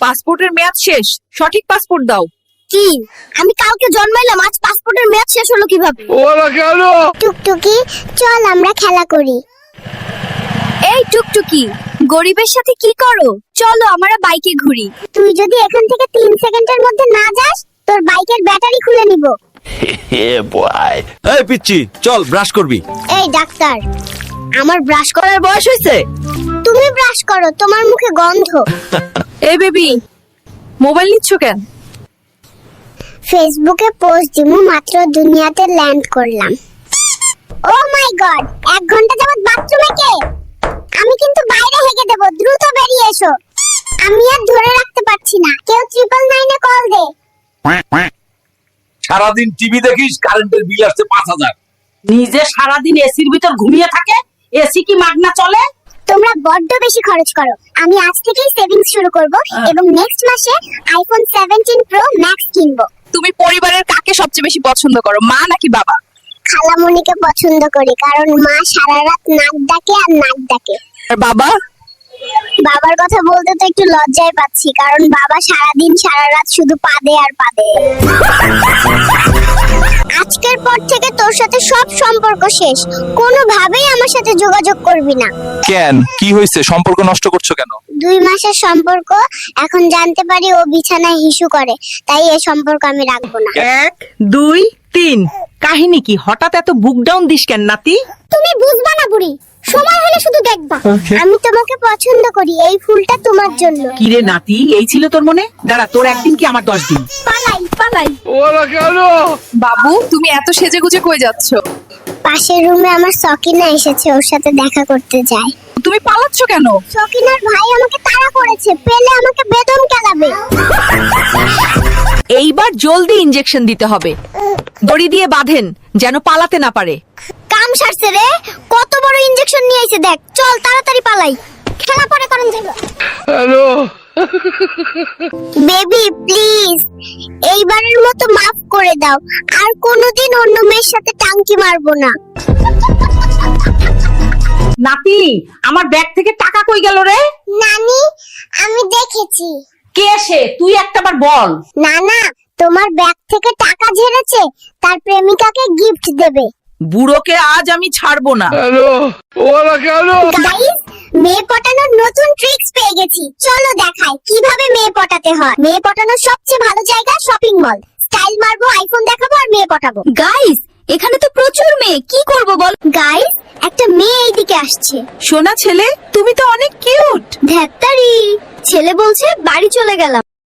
পাসপোর্টের মেয়াদ শেষ, সঠিক পাসপোর্ট দাও। কি? আমি কালকে জন্মাইলাম, আজ পাসপোর্টের মেয়াদ শেষ হলো কিভাবে? ওরা কেন? টুকটুকি, চল আমরা খেলা করি। এই টুকটুকি, গরিবের সাথে কি করো? চলো আমরা বাইকে ঘুরি। তুই যদি এখান থেকে 3 সেকেন্ডের মধ্যে না যাস, তোর বাইকের ব্যাটারি খুলে নিব। এই পিচ্চি, চল ব্রাশ করবি। এই ডাক্তার, আমার ব্রাশ করার বয়স হয়েছে? তুমি ব্রাশ করো, তোমার মুখে গন্ধ। এই বেবি, মোবাইল নিচ্ছ কেন? ফেসবুকে পোস্ট দিমু, মাত্র দুনিয়াতে ল্যান্ড করলাম। ও মাই গড, 1 ঘন্টা যাবত বাথরুমে কে? আমি কিন্তু বাইরে হেগে দেব, দ্রুত বেরিয়ে এসো। আমি আর ধরে রাখতে পারছি না, কেউ 999 এ কল দে। সারাদিন টিভি দেখিস, কারেন্টের বিল আসছে 5000। নিজে সারাদিন এসির ভিতর ঘুমিয়ে থাকে, এসি কি মাগনা চলে? তোমরা বড্ড বেশি খরচ করো। আমি আজ থেকেই সেভিংস শুরু করব এবং নেক্সট মাসে আইফোন 17 প্রো ম্যাক্স কিনবো। তুমি পরিবারের কাকে সবচেয়ে বেশি পছন্দ করো, মা নাকি বাবা? খালামণিকে পছন্দ করি, কারণ মা সারা রাত নাক ডাকে আর নাক ডাকে। আর বাবা? বাবার কথা বলতে তো একটু লজ্জায় পাচ্ছি, কারণ বাবা সারাদিন সারা রাত শুধু পাদে আর পাদে। আজকের পর থেকে তোর সাথে সব সম্পর্ক শেষ, কোনোভাবেই আমার সাথে যোগাযোগ করবি না। কেন, কি হয়েছে? সম্পর্ক নষ্ট করছো কেন? 2 মাসের সম্পর্ক, এখন জানতে পারি ও বিছানায় হিসু করে, তাই এই সম্পর্ক আমি রাখবো না। 1 2 3 কাহিনী কি? হঠাৎ এত বুক ডাউন দিস কেন নাতি? তুমি বুঝবা না বুড়ি, সময় হলে শুধু দেখবা। আমি তোমাকে পছন্দ করি, এই ফুলটা তোমার জন্য। কি রে নাতি, এই ছিল তোর মনে? দাঁড়া, তোর একদিন কি আমার 10 দিন। পালাই পালাই। ওরা কেন? বাবু, তুমি এত সেজেগুজে কই যাচ্ছ? পাশের রুমে আমার সকিনা এসেছে, ওর সাথে দেখা করতে যায়। তুমি পালাচ্ছ কেন? সকিনার ভাই আমাকে তাড়া করেছে, পেলে আমাকে বেদম কেলাবে। এইবার জলদি ইনজেকশন দিতে হবে। দড়ি দিয়ে বাঁধেন যেন পালাতে না পারে। কাম সারছে রে, কত বড় ইনজেকশন নিয়ে আইছে দেখ। চল তাড়াতাড়ি পালাই, খেলা পরে করেন যাইবা। হ্যালো, বেবি প্লিজ, এইবারের মতো মাফ করে দাও, আর কোনোদিন অন্য মেয়ের সাথে টাঙ্কি মারবো না। নাতি, আমার ব্যাগ থেকে টাকা কই গেল রে? নানি, আমি দেখেছি। কে সে? তুই একটাবার বল। না না, তোমার ব্যাগ থেকে টাকা ঝেড়েছে, তার প্রেমিকাকে গিফট দেবে। বুড়োকে আজ আমি ছাড়বো না। হ্যালো, ওরা কেন? গাইস, মেয়ে পটানোর নতুন ট্রিক্স পেয়ে গেছি, চলো দেখাই কিভাবে মেয়ে পটাতে হয়। মেয়ে পটানোর সবচেয়ে ভালো জায়গা শপিং মল। স্টাইল মারবো, আইফোন দেখাবো আর মেয়ে পটাবো। গাইস, এখানে তো প্রচুর মেয়ে, কি করব বল? গাইস, একটা মেয়ে এইদিকে আসছে। সোনা ছেলে, তুমি তো অনেক কিউট। ধ্যাত্তারি, ছেলে বলছে বাড়ি চলে গেলাম।